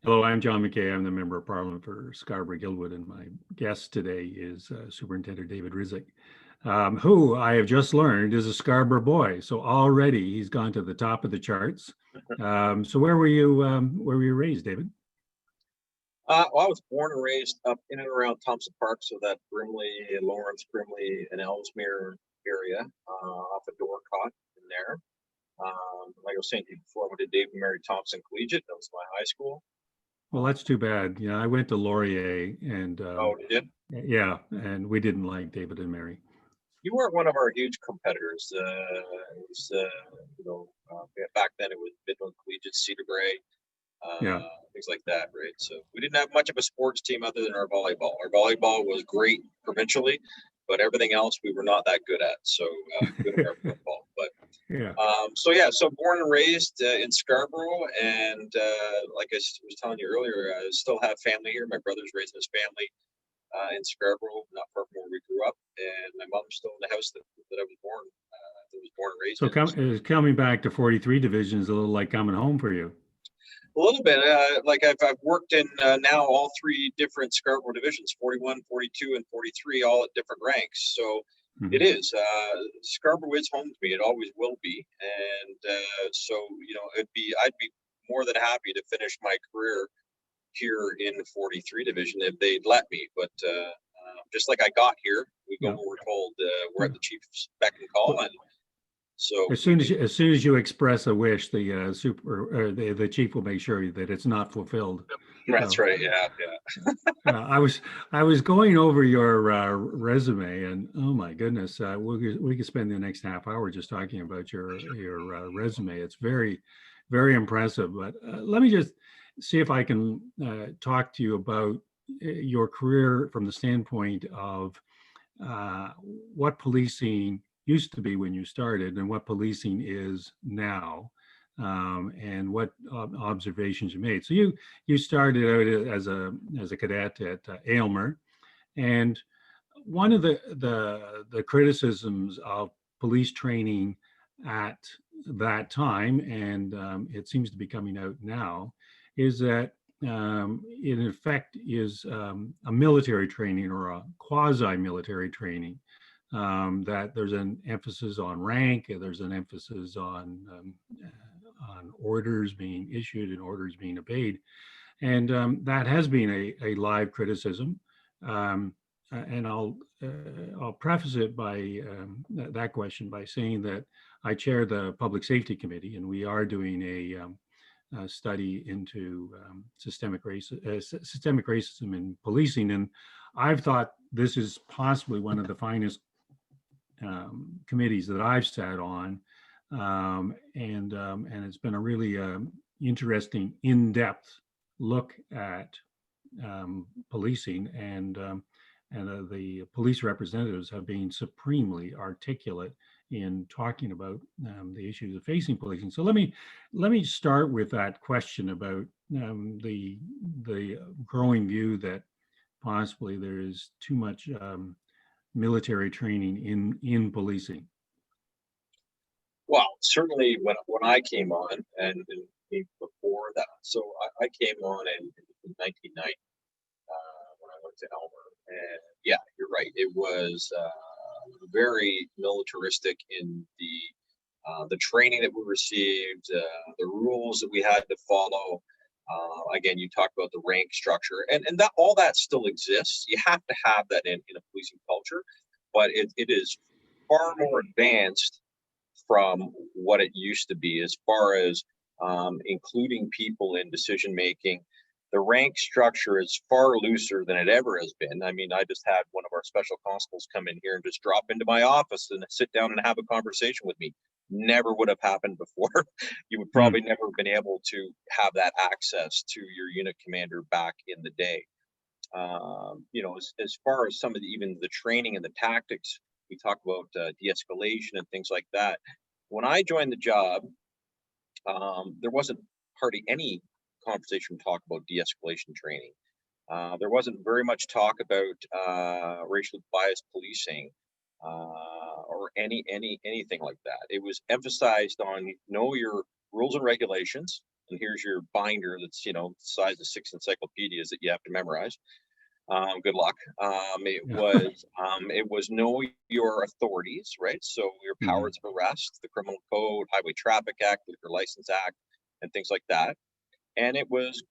Hello, I'm John McKay. I'm the Member of Parliament for Scarborough-Guildwood, and my guest today is Superintendent David Rydzik, who I have just learned is a Scarborough boy. So already he's gone to the top of the charts. So where were you raised, David? Well, I was born and raised up in and around Thompson Park, so that Brimley, Lawrence, Brimley, and Ellesmere area, off of Dorcott in there. Like I was saying to you before, I went to David and Mary Thompson Collegiate. That was my high school. Well, that's too bad. Yeah, I went to Laurier, and Oh, did you? yeah, and we didn't like David and Mary. You weren't one of our huge competitors. Back then it was Midland Collegiate, Cedar Gray, Yeah. things like that, right? So we didn't have much of a sports team other than our volleyball. Our volleyball was great provincially, but everything else we were not that good at. So good at our football. But Yeah. so born and raised in Scarborough, and like I was telling you earlier, I still have family here. My brother's raising his family in Scarborough, not far from where we grew up, and my mom's still in the house that I was born and raised So in. coming back to 43 division is a little like coming home for you. A little bit. Like I've worked in now all three different Scarborough divisions, 41, 42, and 43, all at different ranks. So it is. Scarborough is home to me. It always will be. And I'd be more than happy to finish my career here in the 43 division if they'd let me. But just like I got here, we go where we're told. We're at the chief's beck and call, and so as soon as you express a wish, the chief will make sure that it's not fulfilled. That's right. Yeah. I was going over your resume, and oh my goodness, we could spend the next half hour just talking about your resume. It's very, very impressive. But let me just see if I can talk to you about your career from the standpoint of what policing used to be when you started and what policing is now, and what observations you made. So you started out as a cadet at Aylmer, and one of the criticisms of police training at that time, and it seems to be coming out now, is that it in effect is a military training or a quasi-military training. That there's an emphasis on rank, there's an emphasis on orders being issued and orders being obeyed, and that has been a live criticism. And I'll preface it by that question by saying that I chair the Public Safety Committee, and we are doing a study into systemic racism in policing, and I've thought this is possibly one of the finest committees that I've sat on, and it's been a really interesting, in-depth look at policing, and the police representatives have been supremely articulate in talking about the issues of facing policing. So let me start with that question about the growing view that possibly there is too much military training in policing. Well, certainly when I came on, and before that, so I came on in 1990 when I went to Elmer, and yeah, you're right. It was very militaristic in the training that we received, the rules that we had to follow. Again, you talked about the rank structure, and that all that still exists. You have to have that in a policing culture, but it is far more advanced from what it used to be as far as including people in decision making. The rank structure is far looser than it ever has been. I mean, I just had one of our special constables come in here and just drop into my office and sit down and have a conversation with me. Never would have happened before. You would probably never have been able to have that access to your unit commander back in the day. As far as some of even the training and the tactics, we talk about de-escalation and things like that. When I joined the job, there wasn't hardly any conversation talk about de-escalation training. There wasn't very much talk about racially biased policing or anything like that. It was emphasized on know your rules and regulations, and here's your binder that's, the size of 6 encyclopedias that you have to memorize. Good luck. It was know your authorities, right? So your Mhm. powers of arrest, the Criminal Code, Highway Traffic Act, Liquor License Act, and things like that. And it was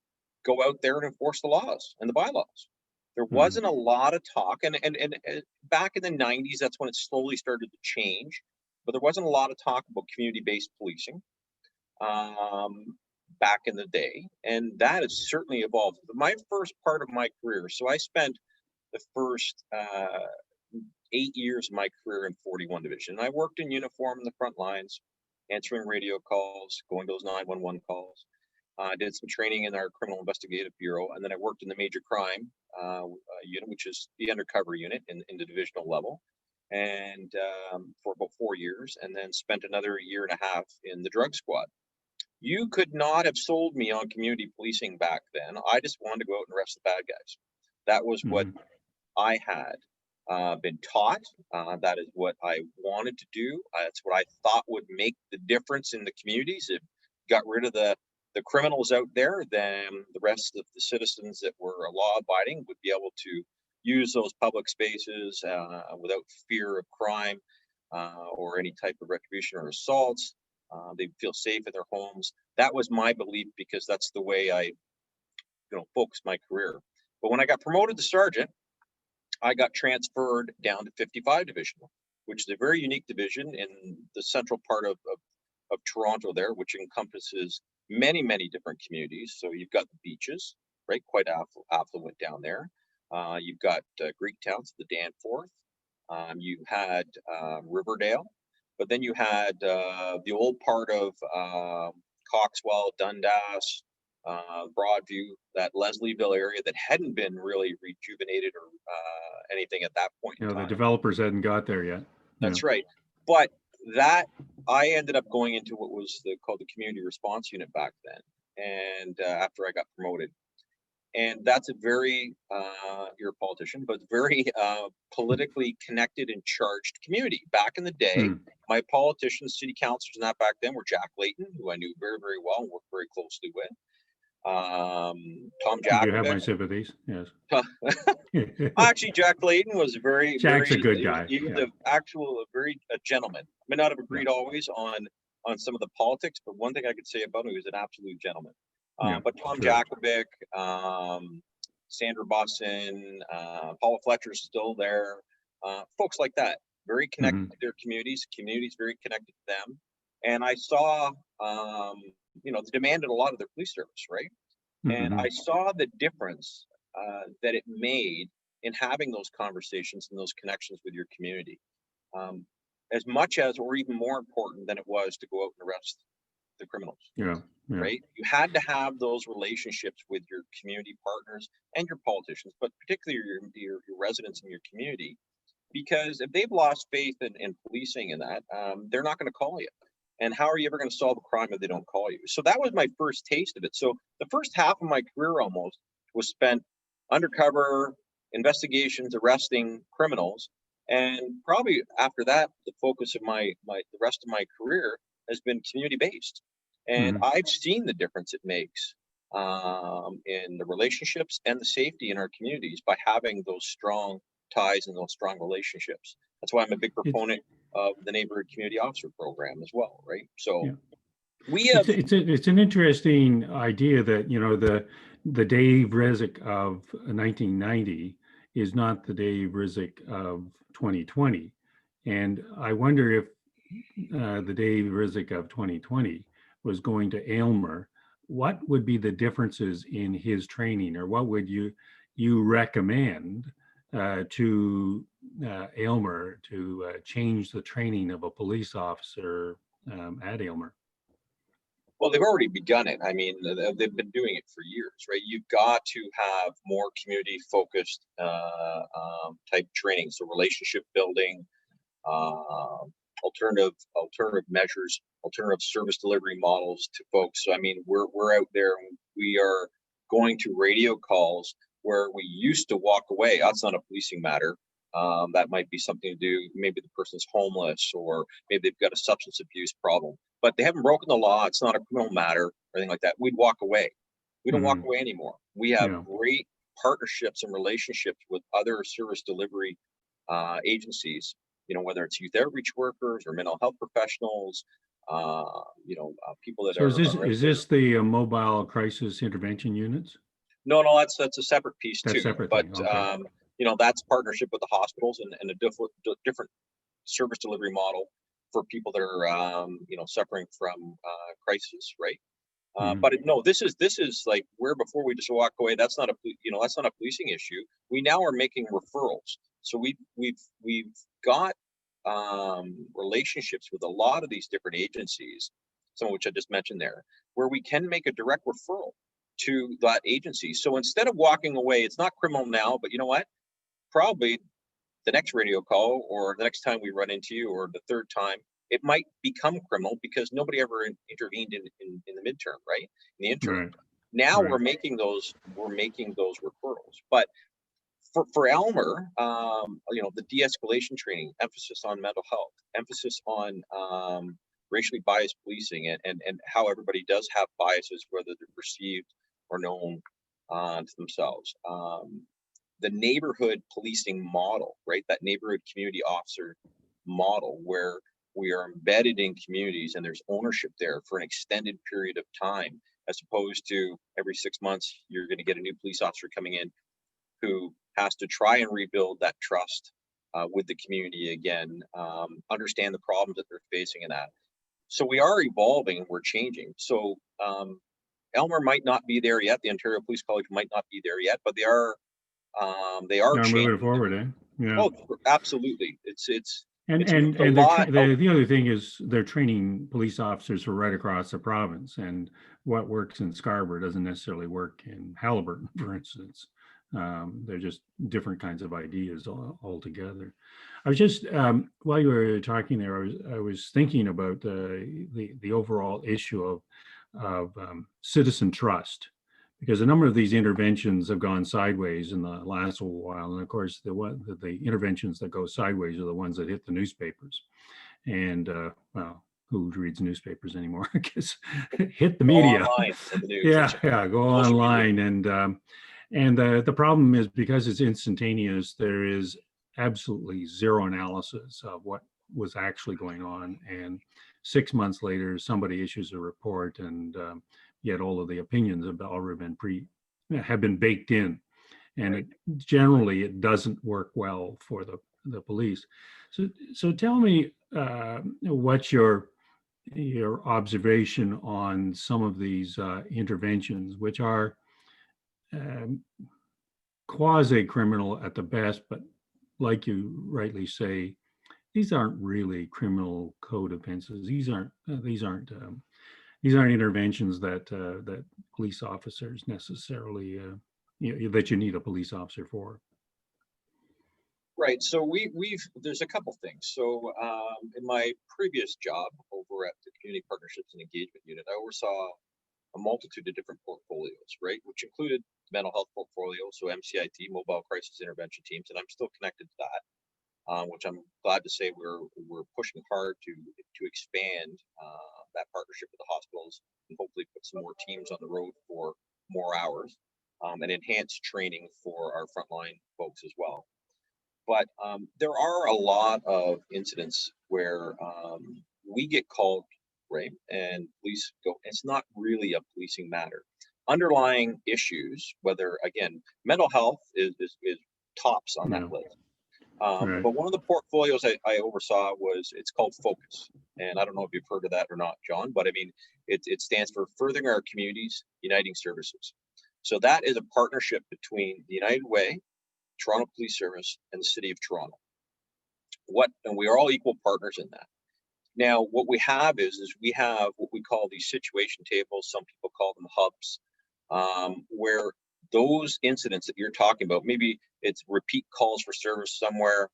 go out there and enforce the laws and the bylaws. There Mhm. wasn't a lot of talk, and back in the 90s, that's when it slowly started to change. But there wasn't a lot of talk about community-based policing back in the day, and that has certainly evolved. My first part of my career, so I spent the first 8 years of my career in 41 Division. I worked in uniform in the front lines, answering radio calls, going to those 911 calls. I did some training in our Criminal Investigative Bureau, and then I worked in the Major Crime unit, which is the undercover unit in the divisional level, and for about 4 years, and then spent another year and a half in the drug squad. You could not have sold me on community policing back then. I just wanted to go out and arrest the bad guys. That was what Mhm. I had been taught. That is what I wanted to do. That's what I thought would make the difference in the communities. If you got rid of the criminals out there, then the rest of the citizens that were law abiding would be able to use those public spaces without fear of crime or any type of retribution or assaults. They feel safe in their homes. That was my belief because that's the way I, focused my career. But when I got promoted to sergeant, I got transferred down to 55 Division, which is a very unique division in the central part of Toronto there, which encompasses many, many different communities. So you've got the beaches, right? Quite affluent down there. You've got Greek towns, the Danforth. You had Riverdale, but then you had the old part of Coxwell, Dundas, Broadview, that Leslieville area that hadn't been really rejuvenated or anything at that point in The time. developers hadn't got there yet. Yeah. That's right. But that I ended up going into what was called the community response unit back then, and after I got promoted, and that's a very you're a politician, but very politically connected and charged community. Back in the day, Mm. my politicians, city councilors, and that back then were Jack Layton, who I knew very, very well and worked very closely with. Tom You have Jakovic. my sympathies. Yes. Actually, Jack Layton was very, Jack's a very. good guy. He was Yeah. a very gentleman. I may not have Yeah. agreed always on some of the politics, but one thing I could say about him, he was an absolute gentleman. Yeah. But Tom Sure. Jakovic, Sandra Bussin, Paula Fletcher's still there. Folks like that, very connected to their communities. Communities very connected to them. And I saw, the demand in a lot of their police service, right? And I saw the difference that it made in having those conversations and those connections with your community, as much as, or even more important than it was to go out and arrest the criminals. Yeah. Yeah. Right? You had to have those relationships with your community partners and your politicians, but particularly your residents in your community, because if they've lost faith in policing and that, they're not going to call you. And how are you ever going to solve a crime if they don't call you? So that was my first taste of it. So the first half of my career almost was spent undercover investigations, arresting criminals. And probably after that, the focus of the rest of my career has been community based. And I've seen the difference it makes in the relationships and the safety in our communities by having those strong ties and those strong relationships. That's why I'm a big proponent of the neighborhood community officer program as well, right? So Yeah. we have. It's an interesting idea that the Dave Rydzik of 1990 is not the Dave Rydzik of 2020, and I wonder if the Dave Rydzik of 2020 was going to Aylmer, what would be the differences in his training, or what would you recommend to Aylmer to change the training of a police officer at Aylmer? Well, they've already begun it. I mean, they've been doing it for years, right? You've got to have more community-focused type training, so relationship building, alternative measures, alternative service delivery models to folks. So, I mean, we're out there. And we are going to radio calls where we used to walk away. That's not a policing matter. That might be something to do. Maybe the person's homeless, or maybe they've got a substance abuse problem, but they haven't broken the law. It's not a criminal matter. or anything like that, we'd walk away. We don't walk Mhm. away anymore. We have Yeah. great partnerships and relationships with other service delivery agencies, whether it's youth outreach workers or mental health professionals, people that So are out is there. this the mobile crisis intervention units? No, that's a separate piece That too. separate But thing. Okay. that's partnership with the hospitals and a different service delivery model for people that are suffering from crisis, right? Mhm. No, this is like where before we just walk away. That's not a policing issue. We now are making referrals. So we've got relationships with a lot of these different agencies, some of which I just mentioned there, where we can make a direct referral to that agency. So instead of walking away, it's not criminal now, but you know what? Probably the next radio call or the next time we run into you or the third time, it might become criminal because nobody ever intervened in the midterm, right? In the interim. Right. Now Right. we're making those referrals. But for Elmer, the de-escalation training, emphasis on mental health, emphasis on racially biased policing, and how everybody does have biases, whether they're perceived or known to themselves. The neighborhood policing model, right? That neighborhood community officer model where we are embedded in communities and there's ownership there for an extended period of time, as opposed to every 6 months, you're going to get a new police officer coming in who has to try and rebuild that trust with the community again, understand the problems that they're facing in that. So we are evolving and we're changing. So Elmer might not be there yet. The Ontario Police College might not be there yet, but they are Now moving changing. forward, eh? Yeah. Oh, absolutely. And It's moved and a and lot. the other thing is they're training police officers for right across the province, and what works in Scarborough doesn't necessarily work in Halliburton, for instance. They're just different kinds of ideas altogether. I was just while you were talking there, I was thinking about the overall issue of citizen trust, because a number of these interventions have gone sideways in the last little while, and of course the interventions that go sideways are the ones that hit the newspapers. And well, who reads newspapers anymore? I guess hit the Go media. online for the news. Yeah, That's right. yeah, go Social media. online. And the problem is, because it's instantaneous, there is absolutely zero analysis of what was actually going on. And 6 months later, somebody issues a report, and yet all of the opinions have already been have been baked in, and Right. it generally it doesn't work well for the police. So tell me what's your observation on some of these interventions, which are um, quasi-criminal at the best, but like you rightly say, these aren't really criminal code offenses. These aren't interventions that police officers necessarily that you need a police officer for. Right. So there's a couple things. So in my previous job over at the Community Partnerships and Engagement Unit, I oversaw a multitude of different portfolios, right, which included mental health portfolio, so MCIT, Mobile Crisis Intervention Teams, and I'm still connected to that, which I'm glad to say we're pushing hard to expand that partnership with the hospitals and hopefully put some more teams on the road for more hours and enhance training for our frontline folks as well. But there are a lot of incidents where we get called, right, and police go. It's not really a policing matter. Underlying issues, whether again, mental health is tops on that Yeah, list. right. But one of the portfolios I oversaw it's called Focus, and I don't know if you've heard of that or not, John. But I mean, it stands for Furthering Our Communities, Uniting Services. So that is a partnership between the United Way, Toronto Police Service, and the City of Toronto. And we are all equal partners in that. Now, what we have is we have what we call these situation tables. Some people call them hubs, where those incidents that you're talking about, maybe it's repeat calls for service somewhere.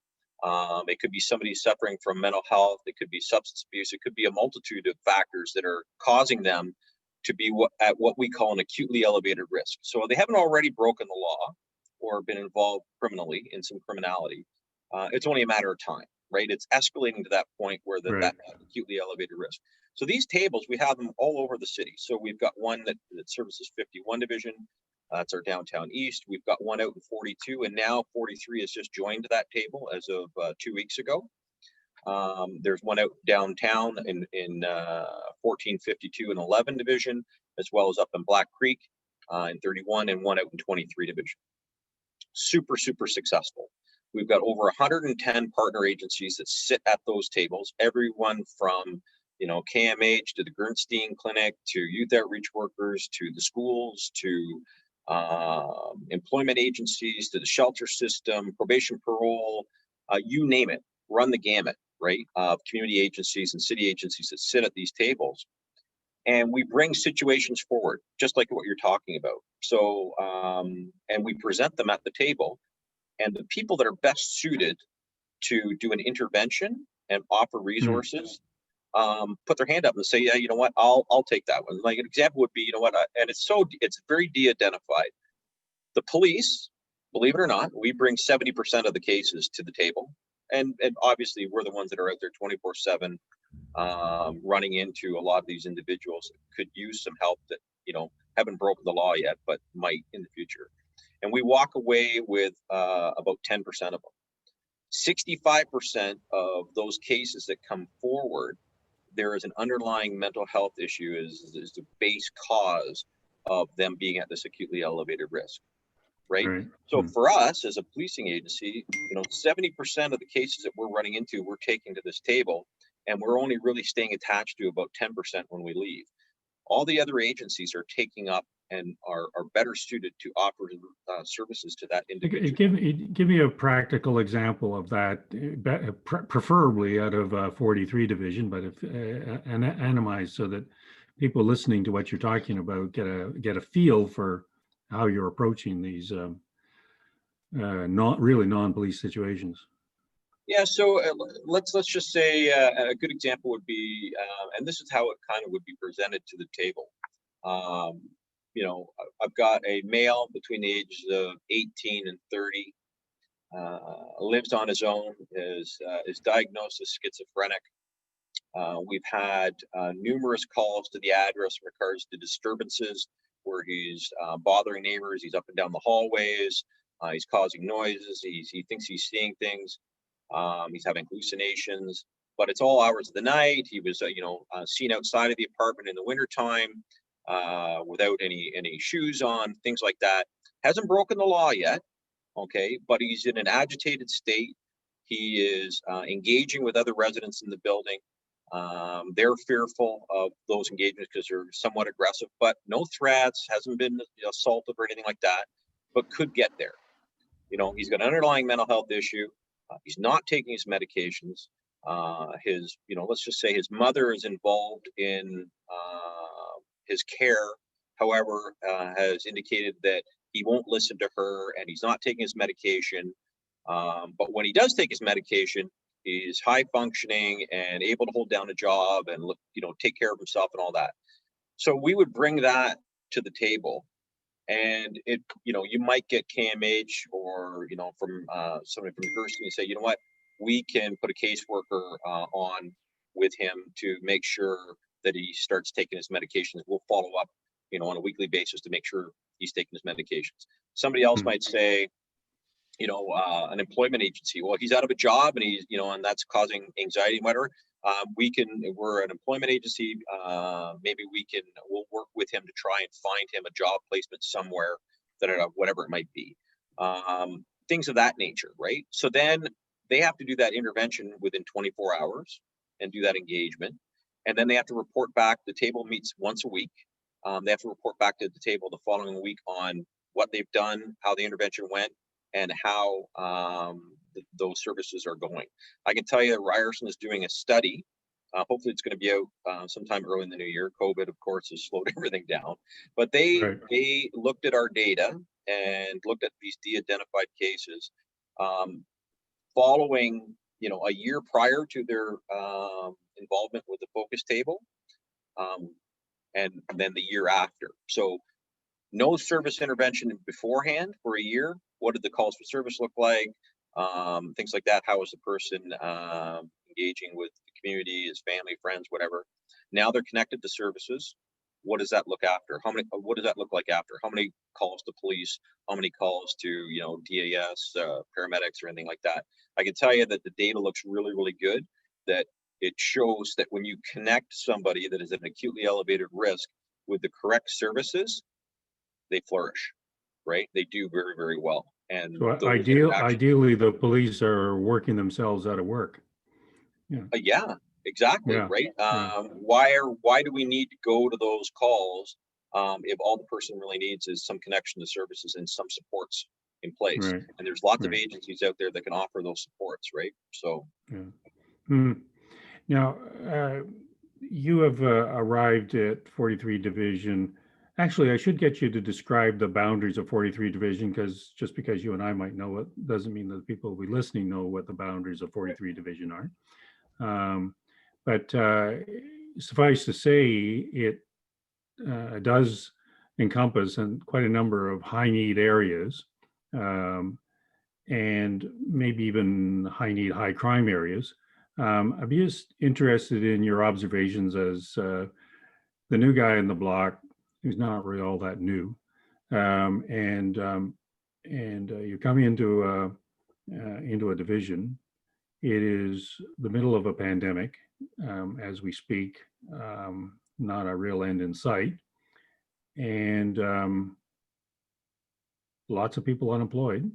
It could be somebody suffering from mental health. It could be substance abuse. It could be a multitude of factors that are causing them to be at what we call an acutely elevated risk. So they haven't already broken the law or been involved criminally in some criminality. It's only a matter of time, right? It's escalating to that point where that Right. acutely elevated risk. So these tables, we have them all over the city. So we've got one that services 51 division. It's our downtown east. We've got one out in 42, and now 43 has just joined that table as of 2 weeks ago. There's one out downtown in 1452 and 11 division, as well as up in Black Creek in 31, and one out in 23 division. Super, super successful. We've got over 110 partner agencies that sit at those tables, everyone from, you know, KMH to the Gernstein Clinic, to youth outreach workers, to the schools, to employment agencies, to the shelter system, probation, parole, you name it, run the gamut, right? Community agencies and city agencies that sit at these tables. And we bring situations forward, just like what you're talking about. So, and we present them at the table, and the people that are best suited to do an intervention and offer resources, put their hand up and say, yeah, you know what, I'll take that one. Like an example would be, you know what, and it's very de-identified. The police, believe it or not, we bring 70% of the cases to the table. And obviously we're the ones that are out there 24/7, running into a lot of these individuals that could use some help that, you know, haven't broken the law yet, but might in the future. And we walk away with about 10% of them. 65% of those cases that come forward, there is an underlying mental health issue is the base cause of them being at this acutely elevated risk, right? So for us as a policing agency, you know, 70% of the cases that we're running into, we're taking to this table, and we're only really staying attached to about 10% when we leave. All the other agencies are taking up and are better suited to offer services to that individual. Give me a practical example of that, preferably out of 43 division, but if anonymized, so that people listening to what you're talking about get a feel for how you're approaching these not really non-police situations. Yeah, so let's just say a good example would be, and this is how it kind of would be presented to the table. You know, I've got a male between the ages of 18 and 30, lives on his own, is diagnosed as schizophrenic. We've had numerous calls to the address in regards to disturbances where he's bothering neighbors, he's up and down the hallways, he's causing noises, he thinks he's seeing things. He's having hallucinations, but it's all hours of the night. He was, seen outside of the apartment in the wintertime without any shoes on, things like that. Hasn't broken the law yet, okay, but he's in an agitated state. He is engaging with other residents in the building. They're fearful of those engagements because they're somewhat aggressive, but no threats, hasn't been assaulted or anything like that, but could get there. You know, he's got an underlying mental health issue. He's not taking his medications. Let's just say his mother is involved in his care. However, has indicated that he won't listen to her and he's not taking his medication. But when he does take his medication, he's high functioning and able to hold down a job and take care of himself and all that. So we would bring that to the table. And you might get KMH or, from somebody from Gernstein and say, you know what, we can put a caseworker on with him to make sure that he starts taking his medications. We'll follow up, on a weekly basis to make sure he's taking his medications. Somebody else might say, an employment agency, well, he's out of a job and he's, and that's causing anxiety and whatever. We're an employment agency. Maybe we'll work with him to try and find him a job placement somewhere, whatever it might be. Things of that nature, right? So then they have to do that intervention within 24 hours and do that engagement. And then they have to report back. The table meets once a week. They have to report back to the table the following week on what they've done, how the intervention went, and how those services are going. I can tell you Ryerson is doing a study. Hopefully it's going to be out sometime early in the new year. COVID, of course, has slowed everything down. But they looked at our data and looked at these de-identified cases following, a year prior to their involvement with the focus table, and then the year after. So no service intervention beforehand for a year. What did the calls for service look like? Things like that. How was the person engaging with the community, his family, friends, whatever. Now they're connected to services. What does that look after? What does that look like after? How many calls to police? How many calls to, you know, DAS, paramedics, or anything like that? I can tell you that the data looks really, really good. That it shows that when you connect somebody that is at an acutely elevated risk with the correct services, they flourish, right? They do very, very well. And So those interactions, ideally, the police are working themselves out of work. Yeah. yeah, exactly, Yeah. right? Yeah. Why do we need to go to those calls if all the person really needs is some connection to services and some supports in place? Right. And there's lots of Right. agencies out there that can offer those supports, right? So Yeah. Hmm. Now, you have arrived at 43 Division. Actually, I should get you to describe the boundaries of 43 Division, because just because you and I might know it doesn't mean that the people who be listening know what the boundaries of 43 Division are. But suffice to say, it does encompass quite a number of high need areas, and maybe even high need, high crime areas. I'd be just interested in your observations as the new guy in the block, who's not really all that new, and you're coming into a division. It is the middle of a pandemic as we speak, not a real end in sight, and lots of people unemployed.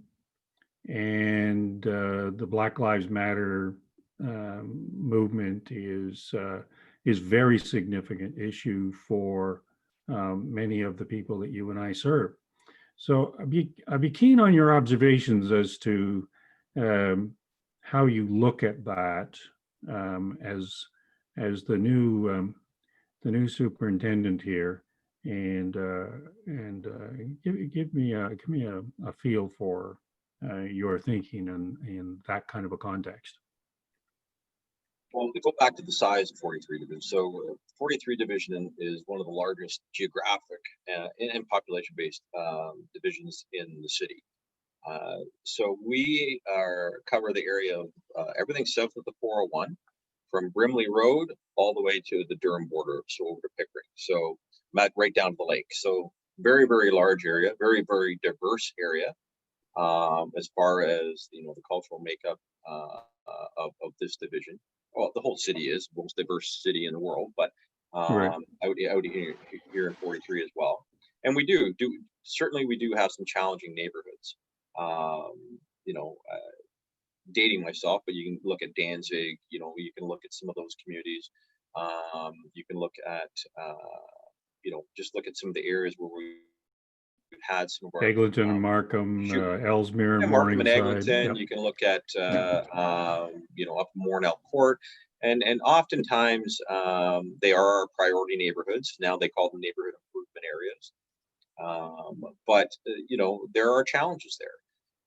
And the Black Lives Matter movement is very significant issue for many of the people that you and I serve. So I'd be keen on your observations as to how you look at that as the new superintendent here, and give me a feel for your thinking in that kind of a context. well, to go back to the size of 43 Division. So 43 Division is one of the largest geographic and population-based divisions in the city. So we cover the area of everything south of the 401, from Brimley Road all the way to the Durham border, so over to Pickering. So right down to the lake. So very, very large area, very, very diverse area as far as, you know, the cultural makeup of this division. Well, the whole city is the most diverse city in the world, but Right. out here in 43 as well. And we do certainly we do have some challenging neighborhoods. You know, dating myself, but you can look at Danzig, you know, you can look at some of those communities. You can look at, you know, just look at some of the areas where we've had some of our Eglinton and Markham, Ellesmere and Markham and Morningside. Eglinton. Yep. You can look at, you know, up Mornell Court. And oftentimes they are our priority neighborhoods. Now they call them neighborhood improvement areas. But, you know, there are challenges there.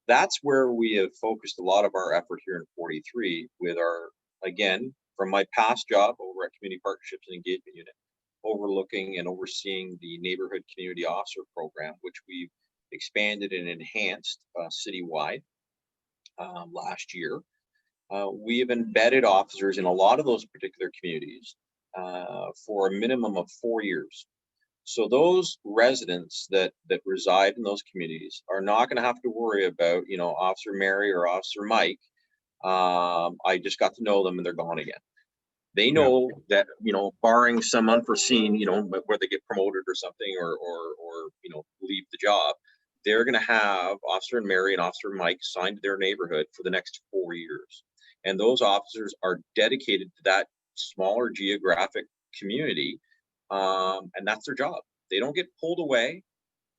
That's where we have focused a lot of our effort here in 43 with our, again, from my past job over at Community Partnerships and Engagement Unit, overlooking and overseeing the Neighborhood Community Officer Program, which we've expanded and enhanced citywide last year. We have embedded officers in a lot of those particular communities for a minimum of 4 years. So those residents that reside in those communities are not going to have to worry about, you know, Officer Mary or Officer Mike. I just got to know them and they're gone again. They know that, you know, barring some unforeseen, you know, where they get promoted or something, or you know, leave the job, they're going to have Officer Mary and Officer Mike signed to their neighborhood for the next 4 years. And those officers are dedicated to that smaller geographic community. And that's their job. They don't get pulled away,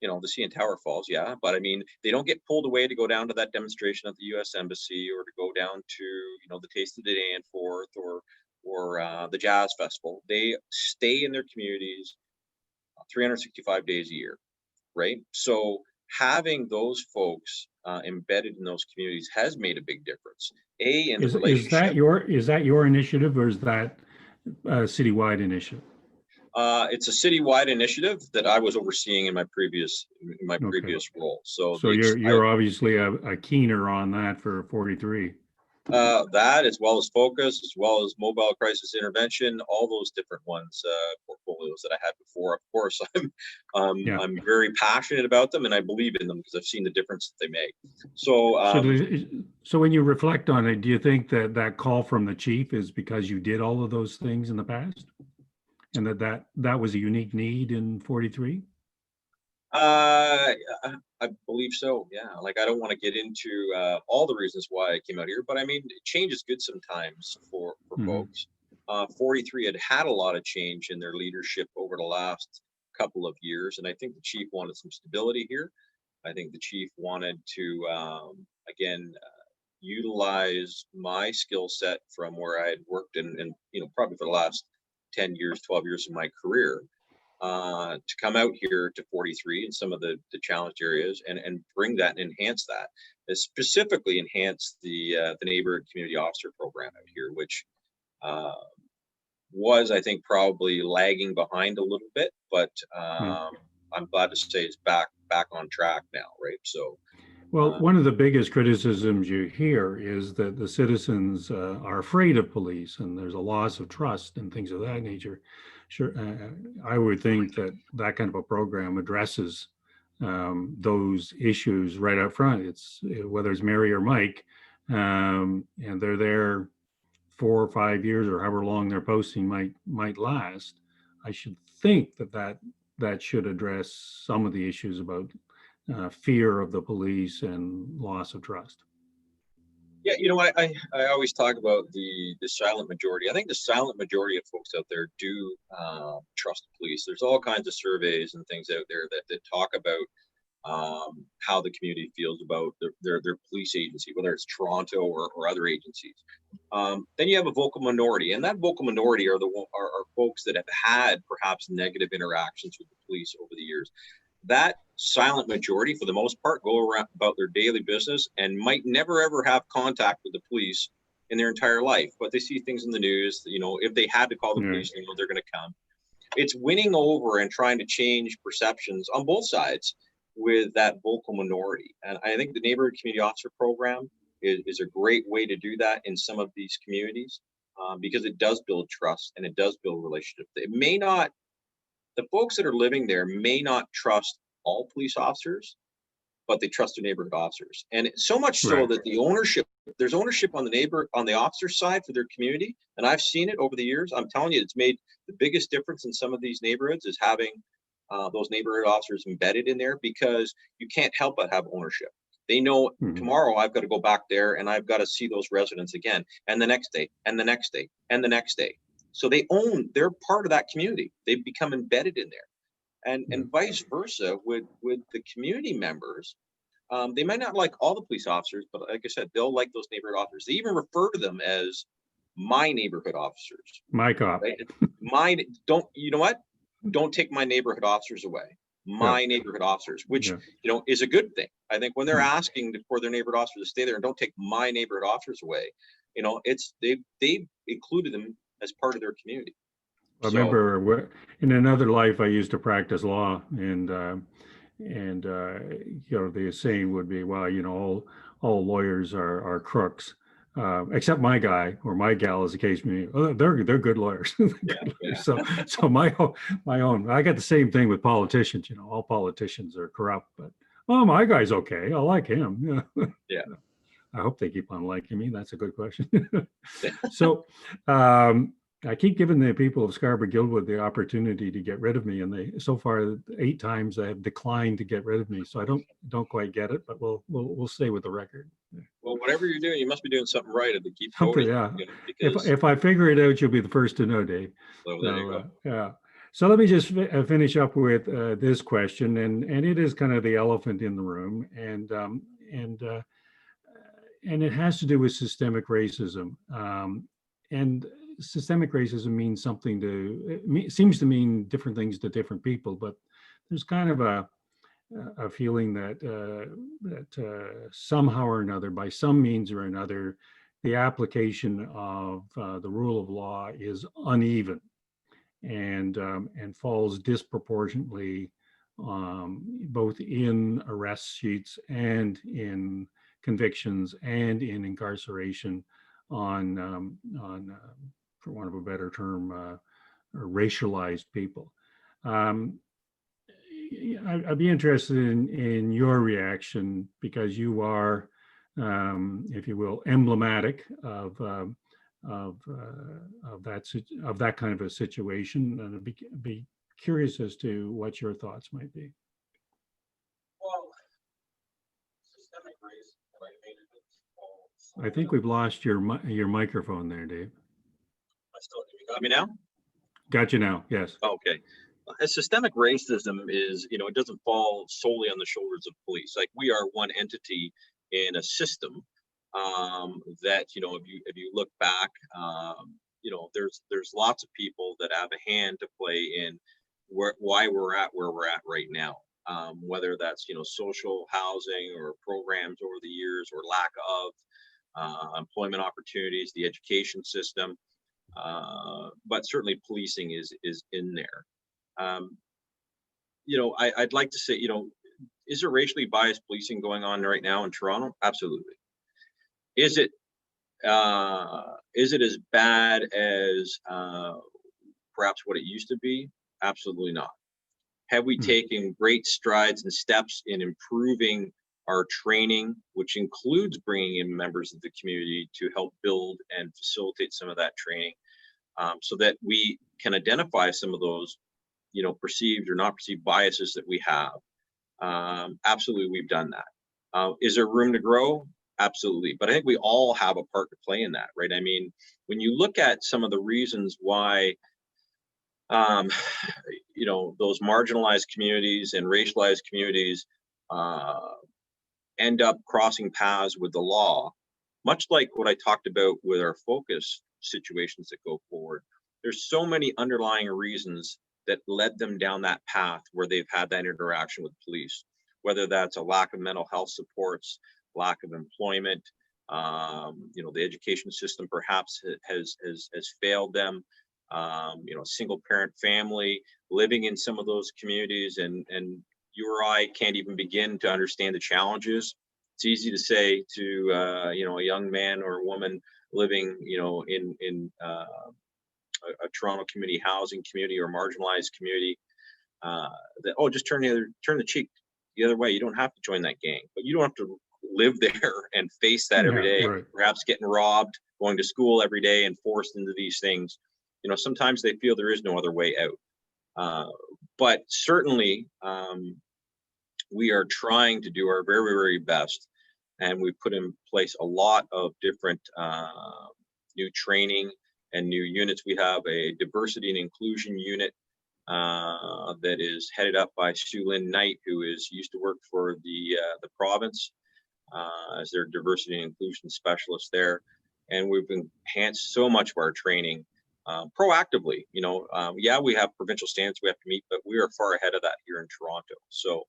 you know, the CN Tower Falls, yeah, but I mean, they don't get pulled away to go down to that demonstration at the U.S. Embassy, or to go down to, you know, the Taste of the Danforth, or the Jazz Festival. They stay in their communities 365 days a year, right? So having those folks embedded in those communities has made a big difference. In the relationship. Is that your initiative, or is that a citywide initiative? It's a citywide initiative that I was overseeing in my previous role. So you're obviously a keener on that for 43. That, as well as focus, as well as mobile crisis intervention, all those different ones, portfolios that I had before. Of course, Yeah. I'm very passionate about them, and I believe in them because I've seen the difference that they make. So, So when you reflect on it, do you think that that call from the chief is because you did all of those things in the past? And that was a unique need in 43? Uh, I believe so. Yeah. Like I don't want to get into all the reasons why I came out here, but I mean, change is good sometimes for Hmm. folks. 43 had a lot of change in their leadership over the last couple of years, and I think the chief wanted some stability here. I think the chief wanted to again utilize my skill set from where I had worked in probably for the last 10 years, 12 years of my career to come out here to 43 and some of the challenged areas and bring that and enhance that. Specifically enhance the neighborhood community officer program out here, which uh, was, I think, probably lagging behind a little bit, but I'm glad to say it's back on track now, right? So, Well, uh, one of the biggest criticisms you hear is that the citizens are afraid of police and there's a loss of trust and things of that nature. Sure, I would think that that kind of a program addresses those issues right up front. It's whether it's Mary or Mike, and they're there 4 or 5 years or however long their posting might last. I should think that should address some of the issues about fear of the police and loss of trust. yeah, I always talk about the silent majority. I think the silent majority of folks out there do trust the police. There's all kinds of surveys and things out there that talk about how the community feels about their police agency, whether it's Toronto or other agencies. Then you have a vocal minority, and that vocal minority are folks that have had perhaps negative interactions with the police over the years. That silent majority, for the most part, go around about their daily business and might never ever have contact with the police in their entire life. But they see things in the news. If they had to call the Yeah. police, they're going to come. It's winning over and trying to change perceptions on both sides with that vocal minority. And I think the neighborhood community officer program is a great way to do that in some of these communities because it does build trust and it does build relationships. It may not, the folks that are living there may not trust all police officers, but they trust their neighborhood officers. And so much so Right. that there's ownership on the officer side for their community. And I've seen it over the years. I'm telling you, it's made the biggest difference in some of these neighborhoods is having those neighborhood officers embedded in there because you can't help but have ownership. They know Mhm. tomorrow I've got to go back there and I've got to see those residents again, and the next day, and the next day, and the next day. So they're part of that community. They've become embedded in there. Yeah. And vice versa with the community members. They might not like all the police officers, but like I said, they'll like those neighborhood officers. They even refer to them as my neighborhood officers. My cop. Right? Mine don't. You know what? Don't take my neighborhood officers away. Yeah. My neighborhood officers, which Yeah. is a good thing. I think when they're Hmm. asking for their neighborhood officers to stay there and don't take my neighborhood officers away, it's they've included them as part of their community. I So remember in another life I used to practice law, and the saying would be, well, all lawyers are crooks, except my guy or my gal, as the case may be. Oh, they're good lawyers. yeah, Good yeah, lawyers. So my own. I got the same thing with politicians. All politicians are corrupt, but my guy's okay. I like him. Yeah. yeah. I hope they keep on liking me. That's a good question. So um, I keep giving the people of Scarborough-Guildwood the opportunity to get rid of me, and so far 8 times they have declined to get rid of me. So I don't quite get it, but we'll stay with the record. Well, whatever you're doing, you must be doing something right if they keep Something, voting. yeah. Because If I figure it out, you'll be the first to know, Dave. well, there you So go. yeah. So let me just finish up with this question, and it is kind of the elephant in the room, and it has to do with systemic racism. And systemic racism means something it seems to mean different things to different people, but there's kind of a feeling that somehow or another, by some means or another, the application of the rule of law is uneven and falls disproportionately both in arrest sheets and in convictions and in incarceration for want of a better term, racialized people. Um, I'd be interested in your reaction because you are, if you will, emblematic of that kind of a situation, and I'd be curious as to what your thoughts might be. Well, systemic racism, right? I mean, I think we've lost your microphone there, Dave. you got me now? Got you now. Yes. Okay. Systemic racism is, it doesn't fall solely on the shoulders of police. Like, we are one entity in a system that, if you look back, there's lots of people that have a hand to play in why we're at where we're at right now. Whether that's, social housing or programs over the years, or lack of employment opportunities, the education system, but certainly policing is in there. I'd like to say, is there racially biased policing going on right now in Toronto? Absolutely. Is it as bad as perhaps what it used to be? Absolutely not. Have we taken great strides and steps in improving our training, which includes bringing in members of the community to help build and facilitate some of that training, so that we can identify some of those, perceived or not perceived biases that we have? Absolutely, we've done that. Is there room to grow? Absolutely. But I think we all have a part to play in that, right? I mean, when you look at some of the reasons why, those marginalized communities and racialized communities end up crossing paths with the law, much like what I talked about with our focus situations that go forward, there's so many underlying reasons that led them down that path where they've had that interaction with police, whether that's a lack of mental health supports, lack of employment, the education system perhaps has failed them, single parent family living in some of those communities, and you or I can't even begin to understand the challenges. It's easy to say to a young man or a woman living in a Toronto community housing community or marginalized community, that, oh, just turn the cheek the other way. You don't have to join that gang, but you don't have to live there and face that every day. Right. Perhaps getting robbed, going to school every day, and forced into these things. Sometimes they feel there is no other way out. But certainly, we are trying to do our very, very best, and we've put in place a lot of different new training and new units. We have a diversity and inclusion unit that is headed up by Sue Lynn Knight, who used to work for the province as their diversity and inclusion specialist there. And we've enhanced so much of our training proactively. We have provincial standards we have to meet, but we are far ahead of that here in Toronto. So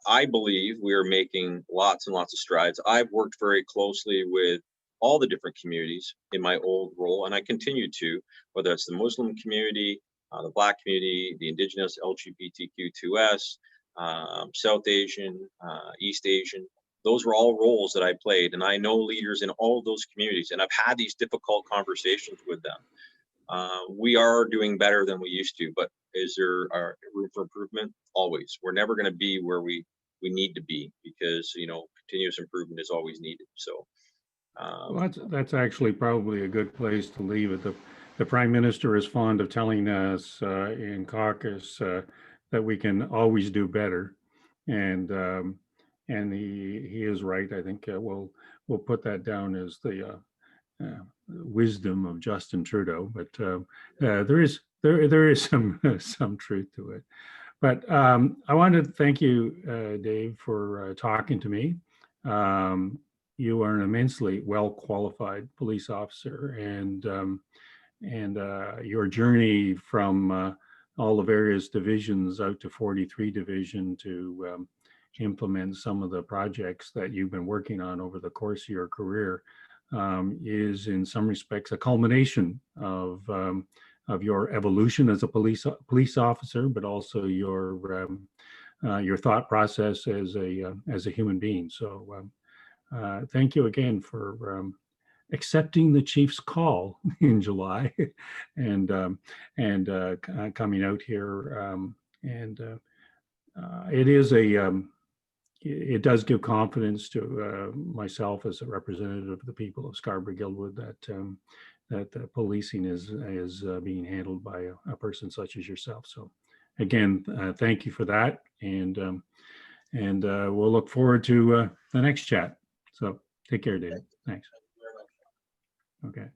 I believe we are making lots and lots of strides. I've worked very closely with all the different communities in my old role, and I continue to, whether it's the Muslim community, the Black community, the Indigenous, LGBTQ2S, South Asian, East Asian. Those were all roles that I played, and I know leaders in all of those communities, and I've had these difficult conversations with them. We are doing better than we used to, but is there room for improvement? Always. We're never going to be where we need to be, because continuous improvement is always needed. So well, that's actually probably a good place to leave it. The Prime Minister is fond of telling us in caucus that we can always do better, and he is right. I think we'll put that down as the wisdom of Justin Trudeau, but there is some truth to it. But I wanted to thank you, Dave, for talking to me. You are an immensely well-qualified police officer, and your journey from all the various divisions out to 43 Division to implement some of the projects that you've been working on over the course of your career is in some respects a culmination of your evolution as a police officer, but also your thought process as a human being. So thank you again for accepting the chief's call in July and coming out here. It is it does give confidence to myself as a representative of the people of Scarborough-Guildwood that policing is being handled by a person such as yourself. So again, thank you for that. And we'll look forward to the next chat. So take care, David. Thanks. Okay.